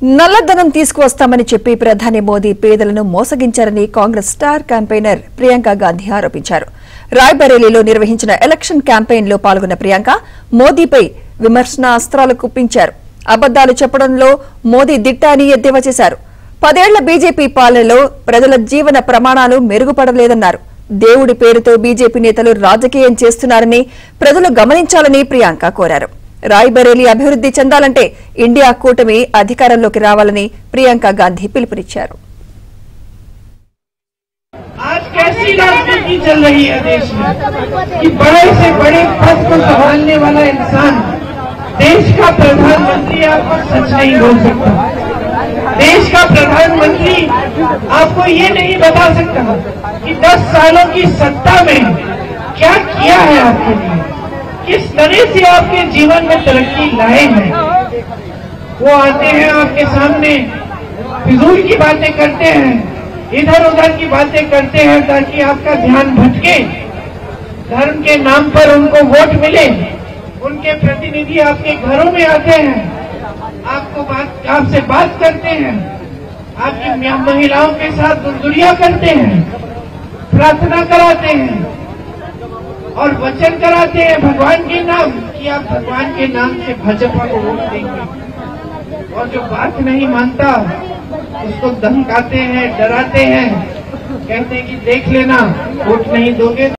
నల్లధనం తీసుకువస్తామని చెప్పి ప్రధాని మోదీ పేదలను మోసగించారని కాంగ్రెస్ స్టార్ క్యాంపెయినర్ ప్రియాంక గాంధీ ఆరోపించారు. రాయ్బరేలీలో నిర్వహించిన ఎలక్షన్ క్యాంపెయిన్లో పాల్గొన్న ప్రియాంక మోదీపై విమర్శనాస్త్రాలు కుప్పించారు. అబద్దాలు చెప్పడంలో మోదీ దిట్ట అని ఎద్దేవా చేశారు. 10 ఏళ్ల బీజేపీ పాలనలో ప్రజల జీవన ప్రమాణాలు మెరుగుపడలేదన్నారు. దేవుడి పేరుతో బీజేపీ నేతలు రాజకీయం చేస్తున్నారని ప్రజలు గమనించాలని ప్రియాంక కోరారు. రాయ్బరేలీ అభివృద్ధి చెందాలంటే ఇండియా కూటమి అధికారంలోకి రావాలని ప్రియాంక గాంధీ పిలుపునిచ్చారు. आज कैसी राजनीति चल रही है देश में कि बड़े से बड़े पद को संभालने वाला इंसान देश का प्रधानमंत्री आपको सच नहीं बोल सकता। देश का प्रधानमंत्री आपको ये नहीं बता सकता कि 10 सालों की सत्ता में क्या किया है आपके लिए, किस तरह से आपके जीवन में तरक्की लाए हैं। वो आते हैं आपके सामने, फिजूल की बातें करते हैं, इधर उधर की बातें करते हैं ताकि आपका ध्यान भटके, धर्म के नाम पर उनको वोट मिले। उनके प्रतिनिधि आपके घरों में आते हैं, आपसे बात करते हैं, आपकी महिलाओं के साथ दुर्दुरिया करते हैं, प्रार्थना कराते हैं और वचन कराते हैं भगवान के नाम कि आप भगवान के नाम से भाजपा को वोट देंगे। और जो बात नहीं मानता उसको धमकाते हैं, डराते हैं, कहते हैं कि देख लेना वोट नहीं दोगे।